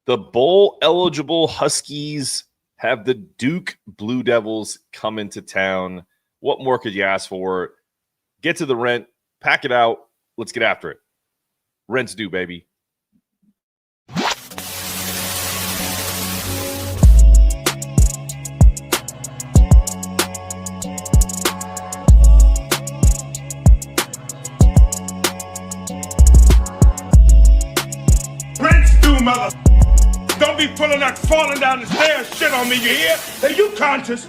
The bowl-eligible Huskies have the Duke Blue Devils come into town. What more could you ask for? Get to the rent, pack it out. Let's get after it. Rent's due, baby. Rent's due, mother. Don't be pulling that falling down the stairs shit on me, you hear? Are you conscious?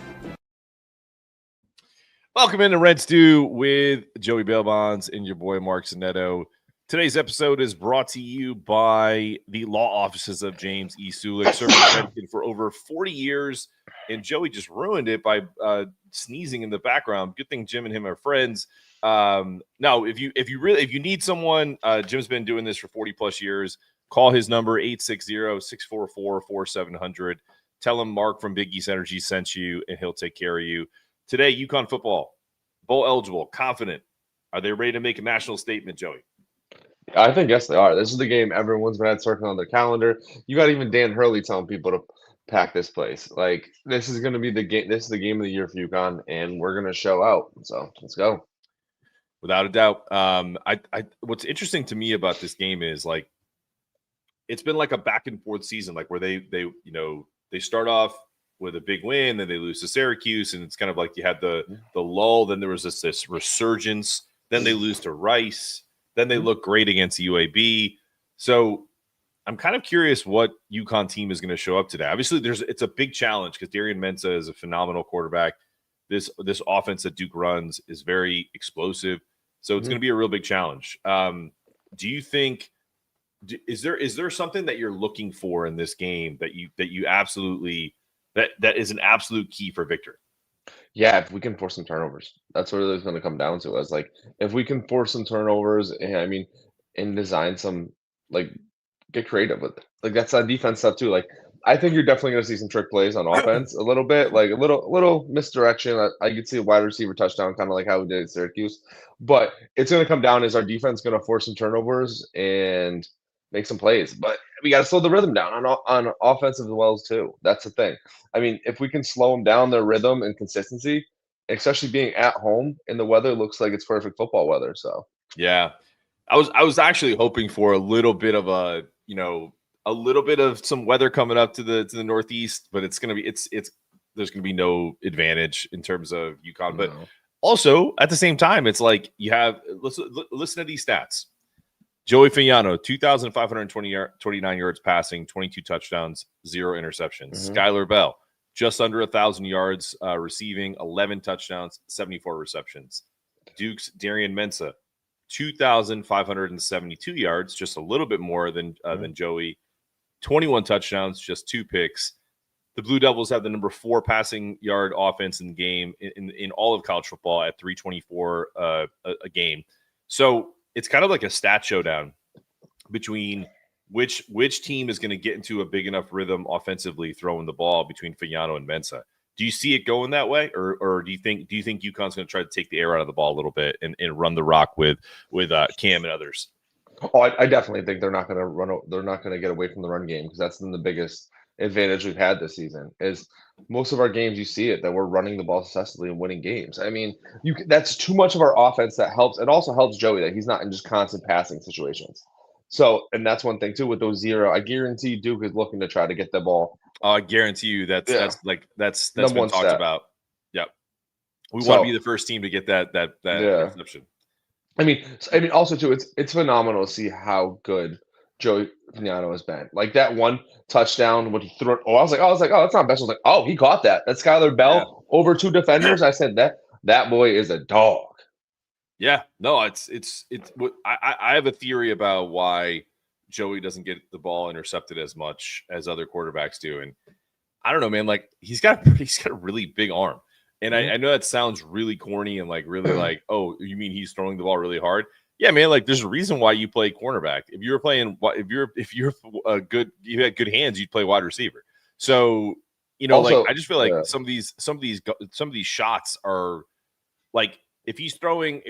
Welcome into Rent's Due with Joey Bailbonds and your boy Mark Zanetto. Today's episode is brought to you by the law offices of James E. Sulick, serving Connecticut for over 40 years. And Joey just ruined it by sneezing in the background. Good thing Jim and him are friends. No, if you need someone, Jim's been doing this for 40 plus years. Call his number 860-644-4700. Tell him Mark from Big East Energy sent you, and he'll take care of you. Today, UConn football, bowl eligible, confident. Are they ready to make a national statement, Joey? I think yes, they are. This is the game everyone's been circling on their calendar. You got even Dan Hurley telling people to pack this place. Like, this is going to be the game. This is the game of the year for UConn, and we're going to show out. So let's go. Without a doubt. What's interesting to me about this game is like it's been like a back and forth season, like where they start off with a big win, then they lose to Syracuse, and it's kind of like you had the lull, then there was this resurgence, then they lose to Rice, then they look great against UAB. So I'm kind of curious what UConn team is going to show up today. Obviously, it's a big challenge because Darian Mensah is a phenomenal quarterback. This offense that Duke runs is very explosive, so it's going to be a real big challenge. Do you think is there something that you're looking for in this game that you absolutely that is an absolute key for victory? Yeah, if we can force some turnovers, that's what it's going to come down to. Is like if we can force some turnovers, and design some get creative with it. Like that's on defense stuff too. Like I think you're definitely going to see some trick plays on offense a little bit, like a little misdirection. I could see a wide receiver touchdown, kind of like how we did at Syracuse. But it's going to come down is our defense going to force some turnovers and make some plays. But we got to slow the rhythm down on offensive as well as too. That's the thing. I mean, if we can slow them down, their rhythm and consistency, especially being at home and the weather looks like it's perfect football weather. So yeah, I was actually hoping for a little bit of a little bit of some weather coming up to the Northeast, but it's gonna be there's gonna be no advantage in terms of UConn. But also at the same time, it's like you have listen to these stats. Joey Fagnano, 2,529 yards passing, 22 touchdowns, 0 interceptions. Skylar Bell, just under 1,000 yards receiving, 11 touchdowns, 74 receptions. Duke's Darian Mensah, 2,572 yards, just a little bit more than Joey. 21 touchdowns, just 2 picks. The Blue Devils have the number 4 passing yard offense in the game in all of college football at 324 a game. So it's kind of like a stat showdown between which team is going to get into a big enough rhythm offensively throwing the ball between Fagnano and Mensah. Do you see it going that way, or do you think UConn's going to try to take the air out of the ball a little bit and run the rock with Cam and others? Oh, I definitely think they're not going to run. They're not going to get away from the run game because that's been the biggest advantage we've had this season. Is most of our games you see it that we're running the ball successfully and winning games. I mean, that's too much of our offense that helps. It also helps Joey that he's not in just constant passing situations. So, and that's one thing too with those 0. I guarantee Duke is looking to try to get the ball. I guarantee you that's been talked about. Yep, we want to be the first team to get that interception. I mean, also too, it's phenomenal to see how good Joey Fagnano has been. Like that one touchdown when he threw it. I was like, oh, that's not best. I was like, oh, he caught that. That's Skylar Bell over 2 defenders. I said that boy is a dog. Yeah, no, it's. I have a theory about why Joey doesn't get the ball intercepted as much as other quarterbacks do, and I don't know, man. Like he's got a really big arm. And I know that sounds really corny and like really like, oh, you mean he's throwing the ball really hard? Yeah, man. Like there's a reason why you play cornerback. If you're you had good hands, you'd play wide receiver. So also, like I just feel like some of these shots are like if he's throwing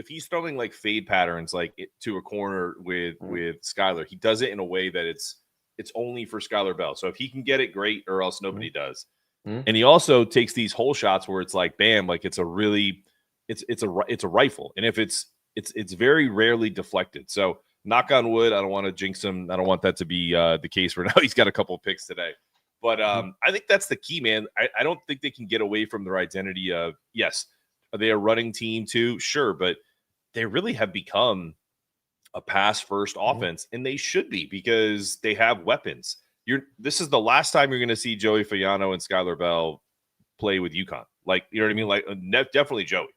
like fade patterns like to a corner with Skylar, he does it in a way that it's it's only for Skylar Bell. So if he can get it, great, or else nobody does. Mhm. And he also takes these hole shots where it's like, bam, like it's a rifle. And if it's very rarely deflected. So knock on wood, I don't want to jinx him. I don't want that to be the case for now. He's got a couple of picks today. But I think that's the key, man. I don't think they can get away from their identity of, yes, are they a running team too? Sure, but they really have become a pass-first offense, and they should be because they have weapons. This is the last time you're going to see Joey Fagnano and Skylar Bell play with UConn. Like, you know what I mean? Like, definitely Joey.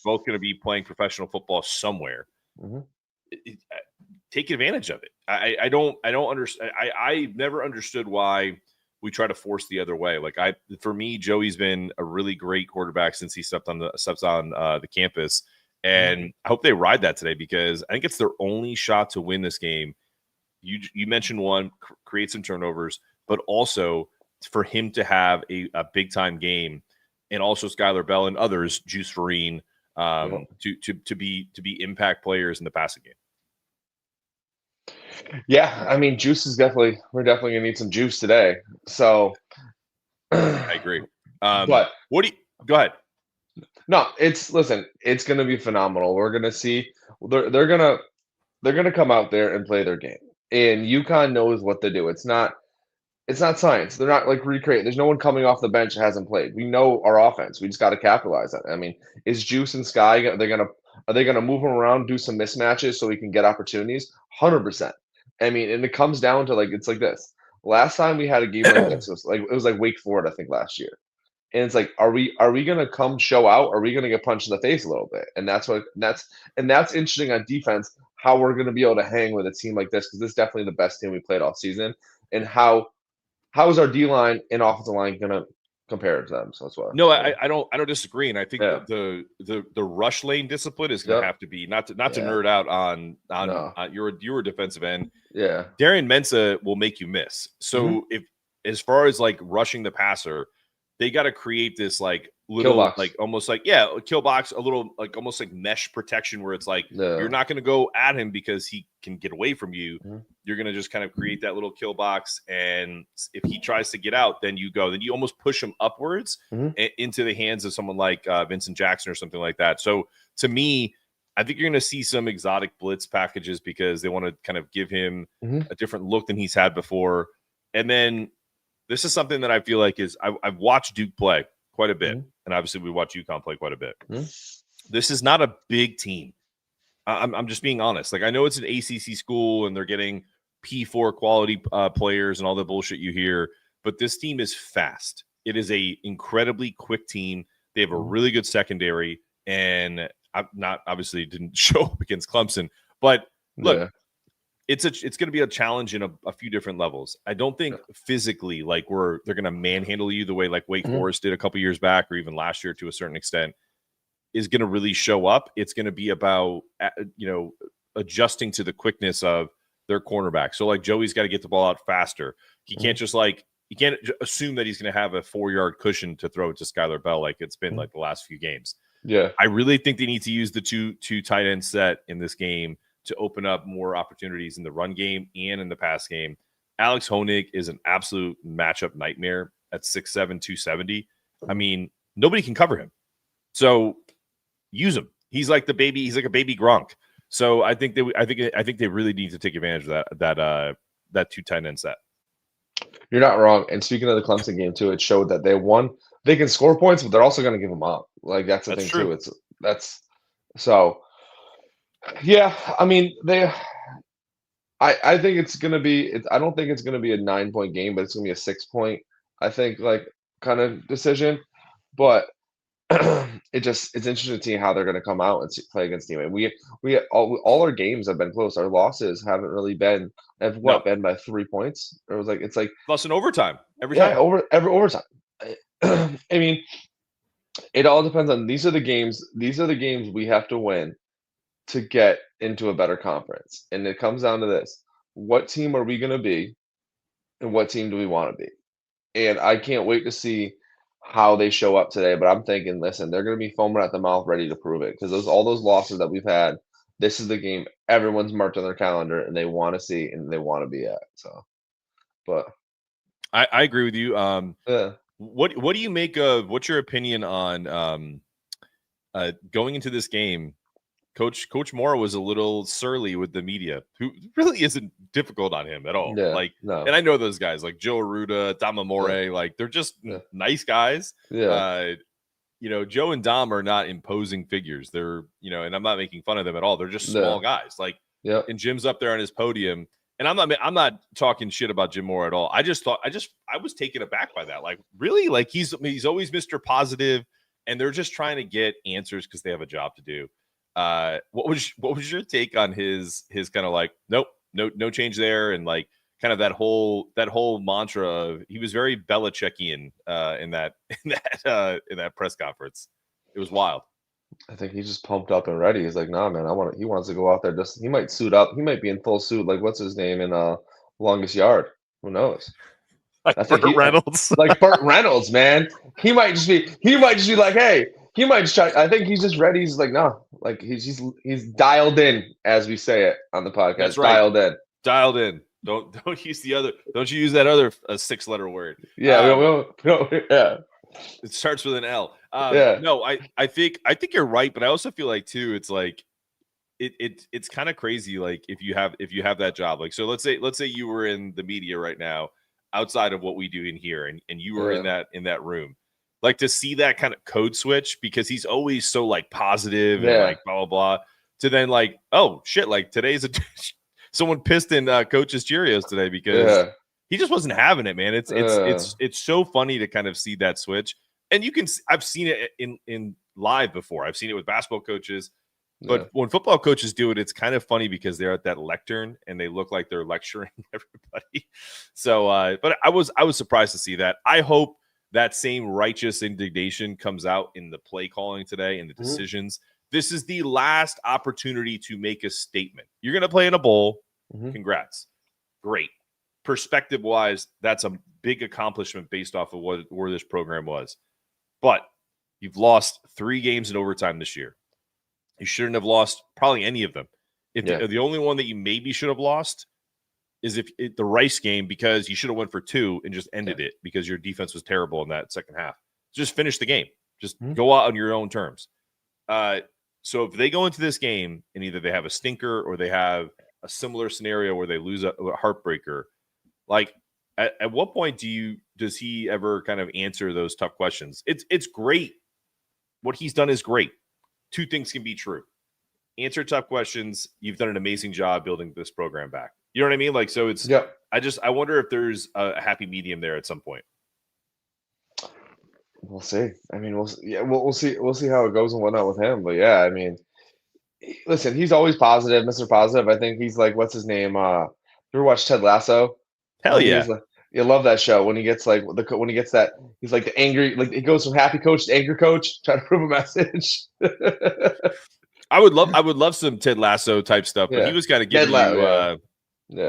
Both going to be playing professional football somewhere. Take advantage of it. I don't understand. I never understood why we try to force the other way. Like for me, Joey's been a really great quarterback since he steps on the campus, and I hope they ride that today because I think it's their only shot to win this game. You mentioned one, create some turnovers, but also for him to have a big time game, and also Skylar Bell and others, Juice Vereen, to be impact players in the passing game. Yeah, I mean, we're definitely gonna need some juice today. So I agree. But go ahead. No, it's gonna be phenomenal. We're gonna see they're gonna come out there and play their game. And UConn knows what to do. It's not science. They're not like recreate. There's no one coming off the bench that hasn't played. We know our offense. We just got to capitalize on it. I mean, is Juice and Sky are they gonna move them around, do some mismatches so we can get opportunities? 100%. I mean, and it comes down to it's like this. Last time we had a game like this, it was like Wake Forest, I think, last year. And it's like, are we gonna come show out? Or are we gonna get punched in the face a little bit? And that's interesting on defense, how we're gonna be able to hang with a team like this, because this is definitely the best team we played all season. And how is our D line and offensive line gonna compare to them? So that's what. No, I don't disagree, and I think the rush lane discipline is going to have to be not to nerd out on you're a defensive end. Yeah, Darian Mensah will make you miss. So if as far as like rushing the passer, they got to create this like little almost like kill box, a little like almost like mesh protection where it's like you're not going to go at him because he can get away from you. You're going to just kind of create that little kill box, and if he tries to get out, then you almost push him upwards into the hands of someone like Vincent Jackson or something like that. So to me, I think you're going to see some exotic blitz packages because they want to kind of give him a different look than he's had before. And then this is something that I feel like I've watched Duke play quite a bit, and obviously we watch UConn play quite a bit. This is not a big team. I'm just being honest. Like, I know it's an ACC school and they're getting P4 quality players and all the bullshit you hear, but this team is fast. It is a incredibly quick team. They have a really good secondary, and I'm not obviously didn't show up against Clemson, but look, it's going to be a challenge in a few different levels. I don't think physically like they're going to manhandle you the way like Wake Forest did a couple years back, or even last year to a certain extent, is going to really show up. It's going to be about adjusting to the quickness of their cornerback. So like Joey's got to get the ball out faster. He can't just you can't assume that he's going to have a 4-yard cushion to throw it to Skylar Bell like it's been like the last few games. Yeah, I really think they need to use the two tight end set in this game to open up more opportunities in the run game and in the pass game. Alex Honig is an absolute matchup nightmare at 6'7", 270. I mean, nobody can cover him. So use him. He's like a baby Gronk. So I think they really need to take advantage of that two tight end set. You're not wrong. And speaking of the Clemson game too, it showed that they can score points, but they're also going to give them up. Like that's the thing true. Too. Yeah, I mean, I think it's going to be I don't think it's going to be a 9-point game, but it's going to be a 6-point, I think, like kind of decision. But it's interesting to see how they're going to come out and play against team. And we all our games have been close. Our losses haven't really been been by 3 points. It's like plus in overtime every time. Every overtime. I mean, it all depends on these are the games we have to win to get into a better conference. And it comes down to this. What team are we going to be and what team do we want to be? And I can't wait to see how they show up today, but I'm thinking, listen, they're going to be foaming at the mouth ready to prove it because all those losses that we've had, this is the game everyone's marked on their calendar and they want to see and they want to be at. So, but I agree with you. yeah, What do you make of? What's your opinion on going into this game? Coach Moore was a little surly with the media, who really isn't difficult on him at all. yeah, Like, no, and I know those guys like Joe Arruda, Dom Amore, like they're just nice guys. yeah, Joe and Dom are not imposing figures. They're, and I'm not making fun of them at all. They're just small guys. Like, yeah. and Jim's up there on his podium. And I'm not talking shit about Jim Moore at all. I was taken aback by that. Like, really? Like he's always Mr. Positive, and they're just trying to get answers because they have a job to do. What was your take on his kind of like, nope, no change there, and like kind of that whole mantra of, he was very Belichickian in that press conference. It was wild. I think he's just pumped up and ready. He's like, nah, man, he wants to go out there. He might suit up. He might be in full suit. Like, what's his name in Longest Yard? Who knows? Like I think Burt Reynolds. Like Burt Reynolds, man. He might just be like, hey, he might just try. I think he's just ready. He's like, no, like he's dialed in, as we say it on the podcast. That's right. Dialed in. Don't use the other. Don't you use that other 6-letter word? Yeah, yeah. It starts with an L. Yeah. No, I think you're right, but I also feel like too, it's like it's kind of crazy. Like if you have that job, like, so let's say you were in the media right now, outside of what we do in here, and you were in that room, like to see that kind of code switch, because he's always so like positive and like blah blah blah, to then like, oh shit, like today's someone pissed in Coach's Cheerios today because he just wasn't having it, man. It's so funny to kind of see that switch. And I've seen it in live before. I've seen it with basketball coaches, but when football coaches do it, it's kind of funny because they're at that lectern and they look like they're lecturing everybody. So, but I was surprised to see that. I hope that same righteous indignation comes out in the play calling today and the decisions. This is the last opportunity to make a statement. You're going to play in a bowl. Congrats. Great. Perspective-wise, that's a big accomplishment based off of where this program was. But you've lost 3 games in overtime this year. You shouldn't have lost probably any of them. The only one that you maybe should have lost is the Rice game, because you should have went for 2 and just ended it because your defense was terrible in that second half. Just finish the game. Just go out on your own terms. So if they go into this game and either they have a stinker or they have a similar scenario where they lose a heartbreaker, like at what point does he ever kind of answer those tough questions? It's great. What he's done is great. 2 things can be true. Answer tough questions. You've done an amazing job building this program back. You know what I mean? Like, so it's, I wonder if there's a happy medium there at some point. We'll see. I mean, we'll see. We'll see how it goes and whatnot with him. But yeah, I mean, listen, he's always positive, Mr. Positive. I think he's like, what's his name? You ever watch Ted Lasso? Hell yeah. You love that show when he gets like when he gets that, he's like the angry, like he goes from happy coach to angry coach, trying to prove a message. I would love some Ted Lasso type stuff, but he was kind of giving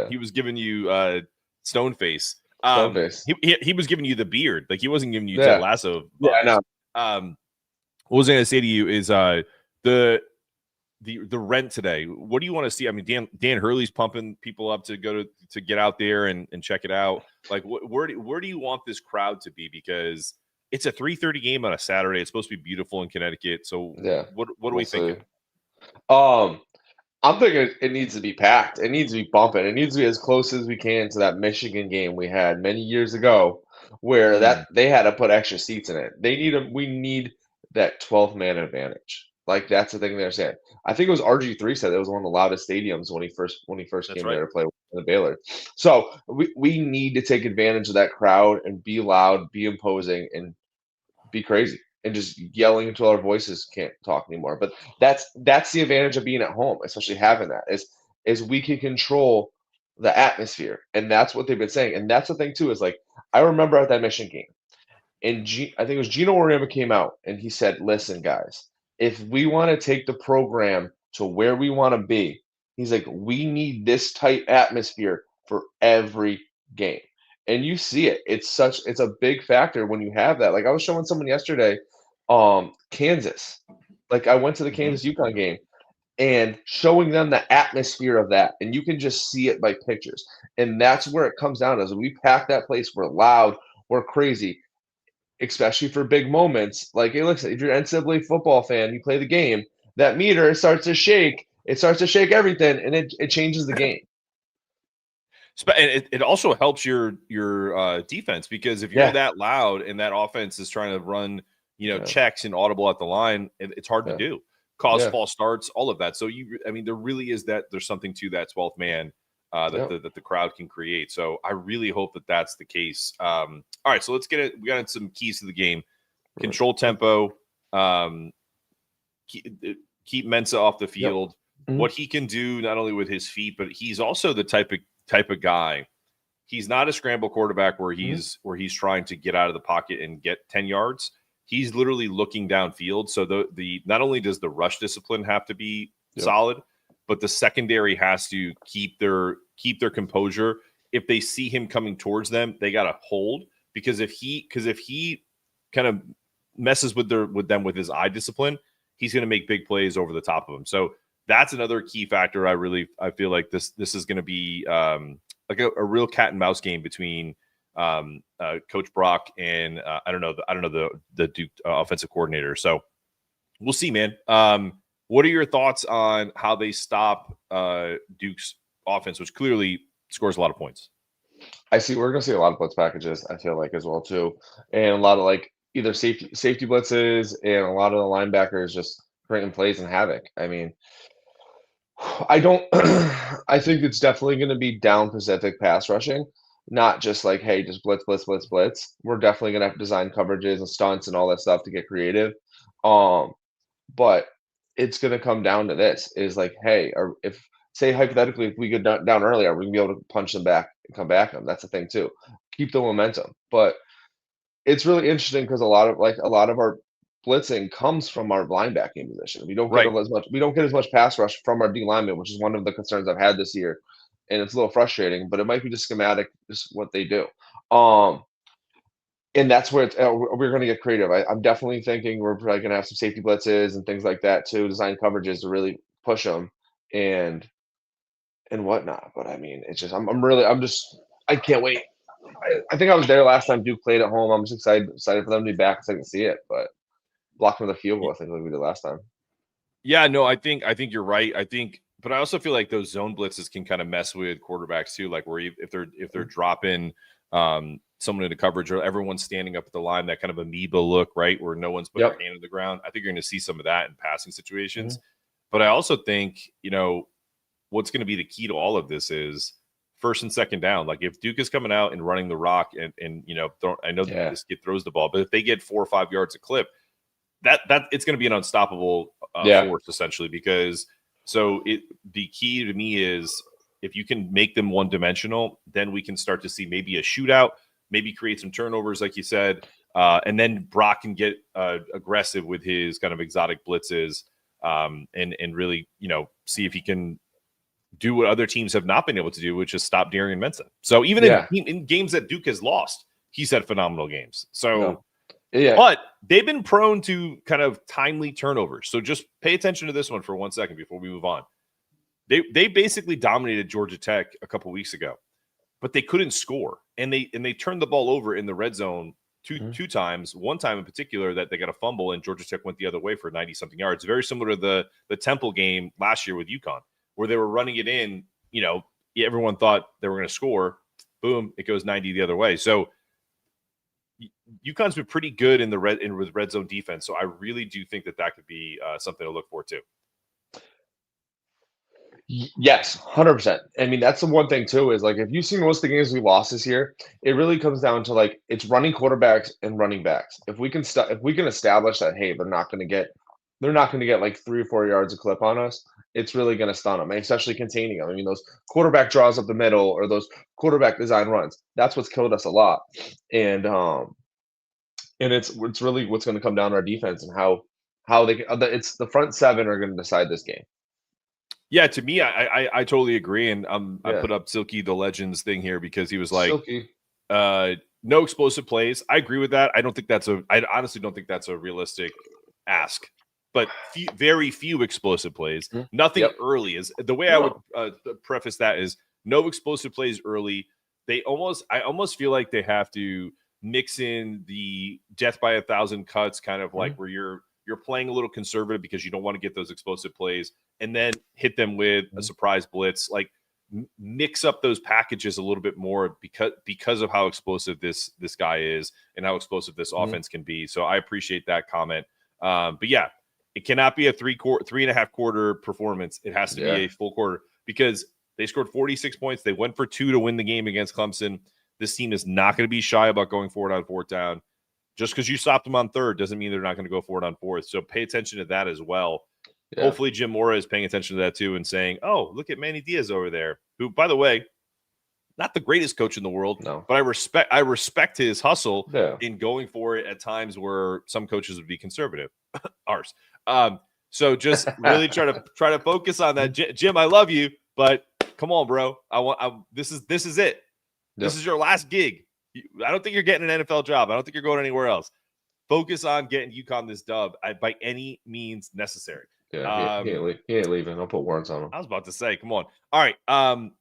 he was giving you stone face. He was giving you the beard, like he wasn't giving you Ted Lasso. Yeah, I know. What was I going to say to you is the rent today. What do you want to see? I mean, Dan Hurley's pumping people up to go to get out there and check it out. Like, where do you want this crowd to be? Because it's a 3:30 game on a Saturday. It's supposed to be beautiful in Connecticut. So what are we thinking? I'm thinking it needs to be packed. It needs to be bumping. It needs to be as close as we can to that Michigan game we had many years ago, where they had to put extra seats in it. We need that 12-man advantage. Like, that's the thing they're saying. I think it was RG3 said it was one of the loudest stadiums when he first came there to play with the Baylor. So we need to take advantage of that crowd and be loud, be imposing, and be crazy, and just yelling until our voices can't talk anymore. But that's the advantage of being at home, especially having that is we can control the atmosphere, and that's what they've been saying. And that's the thing too, is like, I remember at that Michigan game, and I think it was Gino Auriemma came out and he said, "Listen, guys, if we want to take the program to where we want to be," he's like, "we need this tight atmosphere for every game." And you see it. It's a big factor when you have that. Like, I was showing someone yesterday, Kansas. Like, I went to the Kansas UConn game. and showing them the atmosphere of that. And you can just see it by pictures. And that's where it comes down is we pack that place, we're loud, we're crazy, especially for big moments. Like, hey, listen, if you're an NCAA football fan, you play the game, that meter starts to shake. It starts to shake everything, and it changes the game. And it also helps your defense, because if you're that loud and that offense is trying to run, checks and audible at the line, it's hard to do. Cause false starts, all of that. So there really is there's something to that 12th man that the crowd can create. So I really hope that that's the case. All right, so let's get it. We got some keys to the game: control tempo, keep Mensa off the field. Mm-hmm. What he can do not only with his feet, but he's also the type of guy. He's not a scramble quarterback where he's trying to get out of the pocket and get 10 yards. He's literally looking downfield. So the not only does the rush discipline have to be solid, but the secondary has to keep their composure. If they see him coming towards them, they got to hold, because if he kind of messes with them with his eye discipline, he's going to make big plays over the top of them. So that's another key factor. I feel like this is going to be like a real cat and mouse game between Coach Brock and I don't know the Duke offensive coordinator. So we'll see, man. What are your thoughts on how they stop Duke's offense, which clearly scores a lot of points? We're going to see a lot of blitz packages, I feel like, as well too, and a lot of like either safety blitzes, and a lot of the linebackers just creating plays and havoc. I mean, I think it's definitely going to be down Pacific pass rushing, not just like, hey, just blitz. We're definitely going to have to design coverages and stunts and all that stuff to get creative. But it's going to come down to this is like, hey, say hypothetically, if we get down early, are we going to be able to punch them back and come back them? That's the thing too. Keep the momentum. But it's really interesting because a lot of our blitzing comes from our linebacking position. We don't get as much pass rush from our D linemen, which is one of the concerns I've had this year, and it's a little frustrating. But it might be just schematic, just what they do. And that's where we're going to get creative. I'm definitely thinking we're probably going to have some safety blitzes and things like that too, design coverages to really push them and whatnot. But I mean, it's just I can't wait. I think I was there last time Duke played at home. I'm just excited for them to be back so I can see it. But blocking the field goal, I think, like we did last time. Yeah, no, I think you're right. But I also feel like those zone blitzes can kind of mess with quarterbacks too. Like if they're dropping someone into coverage or everyone's standing up at the line, that kind of amoeba look, right, where no one's putting their hand on the ground. I think you're going to see some of that in passing situations. Mm-hmm. But I also think what's going to be the key to all of this is first and second down. Like if Duke is coming out and running the rock and I know this kid throws the ball, but if they get 4 or 5 yards a clip, that it's going to be an unstoppable force essentially, because the key to me is if you can make them one-dimensional, then we can start to see maybe a shootout, maybe create some turnovers like you said, and then Brock can get aggressive with his kind of exotic blitzes and really see if he can do what other teams have not been able to do, which is stop Darian Mensa. So even in games that Duke has lost, he's had phenomenal games. So but they've been prone to kind of timely turnovers. So just pay attention to this one for 1 second before we move on. They basically dominated Georgia Tech a couple weeks ago, but they couldn't score. And they turned the ball over in the red zone two times. One time in particular that they got a fumble and Georgia Tech went the other way for 90-something yards. Very similar to the Temple game last year with UConn, where they were running it in, everyone thought they were going to score. Boom, it goes 90 the other way. So UConn's been pretty good with red zone defense. So I really do think that could be something to look for too. Yes, 100%. I mean, that's the one thing too, is like, if you've seen most of the games we lost this year, it really comes down to like, it's running quarterbacks and running backs. If we can establish that, hey, they're not going to get like 3 or 4 yards a clip on us, it's really going to stun them, and especially containing them. I mean, those quarterback draws up the middle or those quarterback design runs, that's what's killed us a lot. And it's really what's going to come down to our defense and how it's the front seven are going to decide this game. Yeah, to me, I totally agree, and I put up Silky the Legends thing here because he was like, no explosive plays. I agree with that. I honestly don't think that's a realistic ask. but very few explosive plays. Nothing early is the way I would preface that is no explosive plays early. I almost feel like they have to mix in the death by 1,000 cuts, kind of like where you're playing a little conservative because you don't want to get those explosive plays, and then hit them with a surprise blitz. Like mix up those packages a little bit more because of how explosive this guy is and how explosive this offense can be. So I appreciate that comment. But yeah, it cannot be a 3.5 quarter performance. It has to be a full quarter because they scored 46 points. They went for 2 to win the game against Clemson. This team is not going to be shy about going forward on 4th down. Just because you stopped them on 3rd doesn't mean they're not going to go forward on 4th. So pay attention to that as well. Yeah. Hopefully Jim Mora is paying attention to that too and saying, oh, look at Manny Diaz over there, who, by the way, not the greatest coach in the world, but I respect his hustle in going for it at times where some coaches would be conservative. Ours. So just really try to focus on that. Jim, I love you, but come on, bro. This is it. This is your last gig. I don't think you're getting an NFL job. I don't think you're going anywhere else. Focus on getting UConn this dub by any means necessary. Yeah, he ain't leaving. I'll put warrants on him. I was about to say, come on. All right.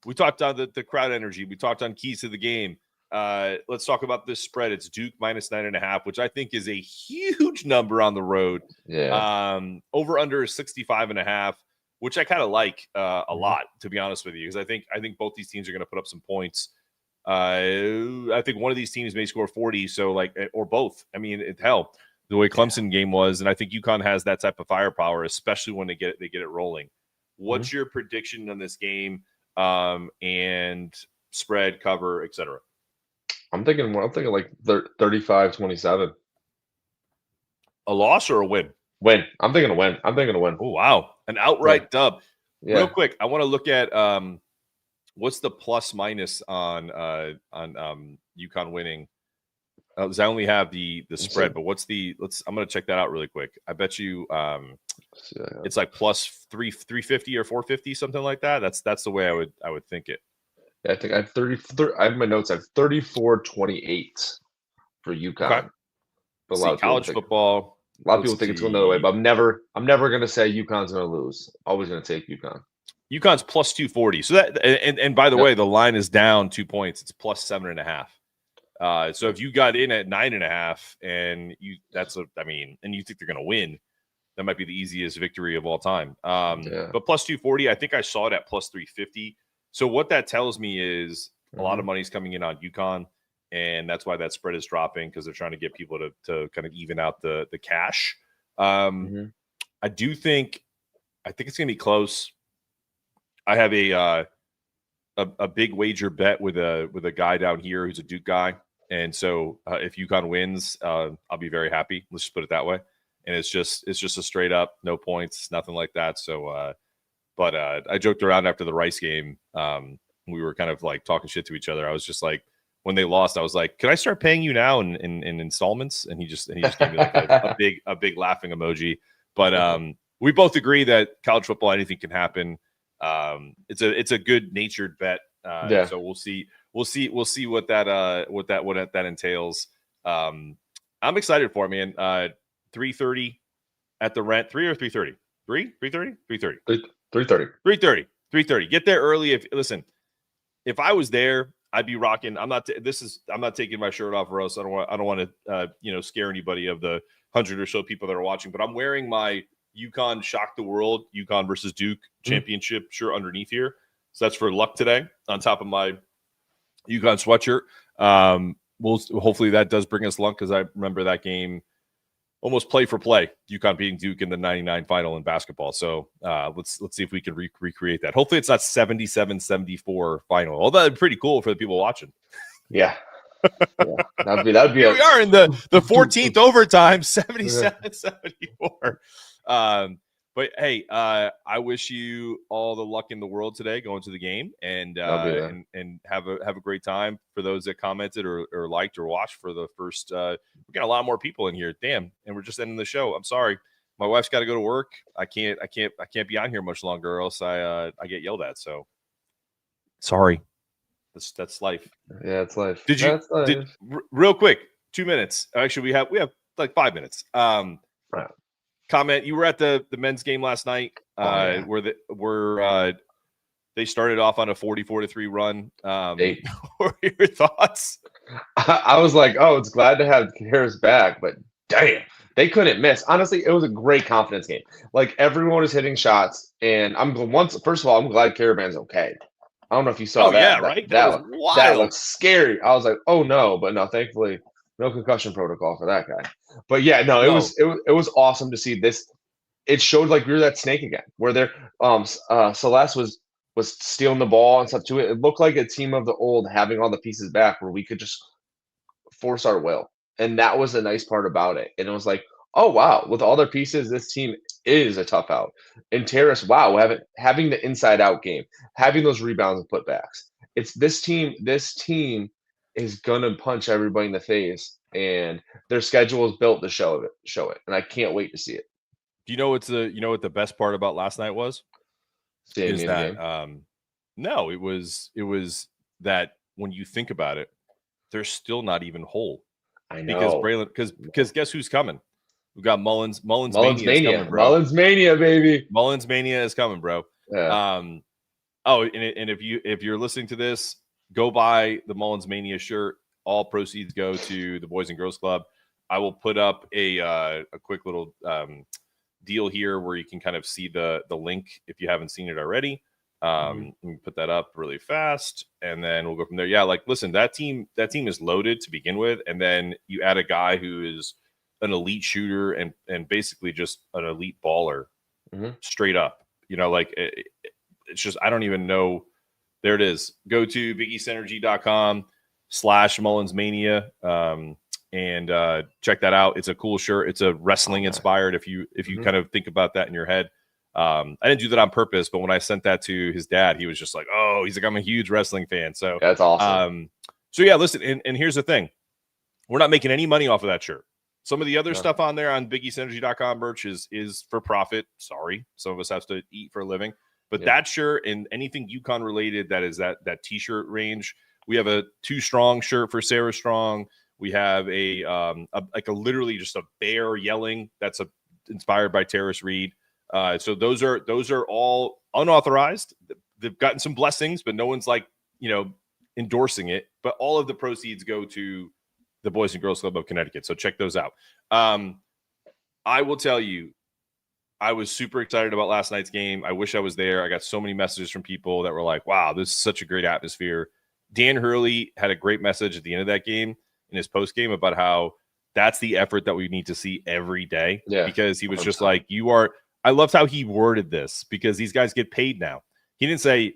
We talked on the crowd energy. We talked on keys to the game. Let's talk about this spread. It's Duke minus 9.5, which I think is a huge number on the road. Yeah. Over under 65.5, which I kind of like a lot, to be honest with you, because I think both these teams are going to put up some points. I think one of these teams may score 40, so or both. I mean, hell, the way Clemson game was, and I think UConn has that type of firepower, especially when they get it rolling. What's your prediction on this game, and spread, cover, etc.? I'm thinking like 35-27. A loss or a win? Win. I'm thinking a win. Oh wow, an outright dub. Yeah. Real quick, I want to look at what's the plus minus on UConn winning? Because I only have the spread, but what's I'm gonna check that out really quick. I bet you it's like plus 350 or 450, something like that. That's the way I would think it. Yeah, I think I have 30. I have my notes. I have 34-28 for UConn. Okay. But a lot of college football. A lot of people think it's going the other way, but I'm never gonna say UConn's gonna lose. Always gonna take UConn. UConn's plus 240. So that and by the way, the line is down 2 points. It's plus 7.5. So if you got in at 9.5 and you think they're gonna win, that might be the easiest victory of all time. But plus 240, I think I saw it at plus 350. So what that tells me is a lot of money's coming in on UConn, and that's why that spread is dropping, because they're trying to get people to kind of even out the cash. I think it's gonna be close. I have a big wager bet with a guy down here who's a Duke guy, and so if UConn wins, I'll be very happy. Let's just put it that way. And it's just a straight up no points, nothing like that. So, but I joked around after the Rice game. We were kind of like talking shit to each other. I was just like, when they lost, I was like, "Can I start paying you now in installments?" And he just gave me like a big laughing emoji. But we both agree that college football, anything can happen. It's a good natured bet. So we'll see what that entails. I'm excited for it, man. 3:30 at the Rent. 3 or 3:30? 3:30? 3:30. 3:30. 3:30. Get there early. If I was there, I'd be rocking. I'm not taking my shirt off, or else I don't want to scare anybody of the 100 or so people that are watching. But I'm wearing my UConn Shock the World, UConn versus Duke championship shirt underneath here. So that's for luck today, on top of my UConn sweatshirt. Hopefully that does bring us luck, because I remember that game almost play for play, UConn beating Duke in the 99 final in basketball. So let's see if we can recreate that. Hopefully it's not 77-74 final. Although that'd be pretty cool for the people watching. Yeah. That'd be Here we are in the 14th overtime, 77-74. But hey, I wish you all the luck in the world today going to the game, and have a great time. For those that commented or liked or watched for the first, we got a lot more people in here. Damn, and we're just ending the show. I'm sorry, my wife's got to go to work. I can't be on here much longer, or else I get yelled at. So sorry, that's life. Yeah, it's life. Real quick, 2 minutes? Actually, we have like 5 minutes. Right. comment. You were at the men's game last night, yeah. where they started off on a 44-3 run. What are your thoughts? I was like, oh, it's glad to have Harris back, but damn, they couldn't miss. Honestly, it was a great confidence game. Like everyone was hitting shots, and first of all, I'm glad Caravan's okay. I don't know if you saw Oh that. yeah, right. That was wild. That looks scary. I was like, oh no, but no, thankfully, no concussion protocol for that guy. But yeah, no, it was awesome to see this. It showed like we were that snake again, where there Celeste was stealing the ball and stuff to it. It looked like a team of the old having all the pieces back where we could just force our will. And that was the nice part about it. And it was like, oh wow, with all their pieces, this team is a tough out. And Terrace, wow, having the inside out game, having those rebounds and putbacks. It's this team is gonna punch everybody in the face, and their schedule is built to show it. And I can't wait to see it. Do you know what the best part about last night was? Is that no, it was that when you think about it, they're still not even whole. I know. Because guess who's coming? We've got Mullins Mania is coming, bro. Mullins Mania, baby. Mullins Mania is coming, bro. Yeah. And if you're listening to this, go buy the Mullins Mania shirt. All proceeds go to the Boys and Girls Club. I will put up a quick little deal here where you can kind of see the link if you haven't seen it already. Let me put that up really fast, and then we'll go from there. Yeah, like listen, that team is loaded to begin with, and then you add a guy who is an elite shooter and basically just an elite baller, straight up. You know, like it's just I don't even know. There it is. Go to BigEastEnergy.com/MullinsMania and check that out. It's a cool shirt. It's a wrestling inspired. If you kind of think about that in your head. I didn't do that on purpose, but when I sent that to his dad, he was just like, "Oh, he's like, I'm a huge wrestling fan." So that's awesome. So yeah, listen, and here's the thing: we're not making any money off of that shirt. Some of the other stuff on there on BigEastEnergy.com merch is for profit. Sorry, some of us have to eat for a living, but that shirt and anything UConn related that is that t-shirt range. We have a Too Strong shirt for Sarah Strong. We have a literally just a bear yelling that's inspired by Terrace Reed. So those are all unauthorized. They've gotten some blessings, but no one's like, endorsing it. But all of the proceeds go to the Boys and Girls Club of Connecticut. So check those out. I will tell you, I was super excited about last night's game. I wish I was there. I got so many messages from people that were like, wow, this is such a great atmosphere. Dan Hurley had a great message at the end of that game in his post game about how that's the effort that we need to see every day. Yeah, because he was 100%. Just like, I loved how he worded this because these guys get paid now. He didn't say,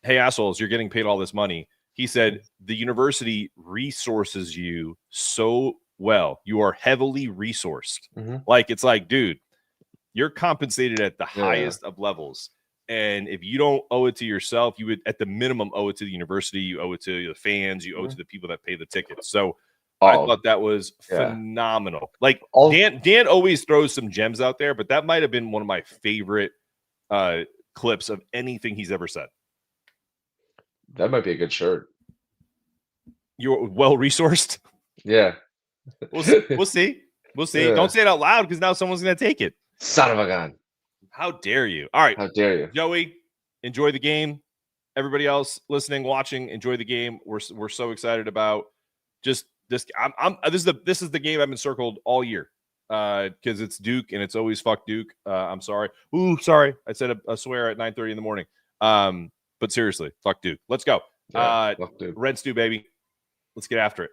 hey, assholes, you're getting paid all this money. He said, the university resources you so well. You are heavily resourced. Like, it's like, dude, you're compensated at the highest of levels. And if you don't owe it to yourself, you would at the minimum owe it to the university. You owe it to the fans. You owe it to the people that pay the tickets. So I thought that was phenomenal. Like Dan always throws some gems out there, but that might have been one of my favorite clips of anything he's ever said. That might be a good shirt. You're well-resourced? Yeah. We'll see. We'll see. Yeah. Don't say it out loud because now someone's going to take it. Son of a gun. How dare you? All right. How dare you? Joey, enjoy the game. Everybody else listening, watching, enjoy the game. We're so excited about just this. This is the game I've been circled all year because it's Duke and it's always fuck Duke. I'm sorry. Ooh, sorry. I said a swear at 9:30 in the morning. But seriously, fuck Duke. Let's go. Yeah, fuck Duke. Red Stew, baby. Let's get after it.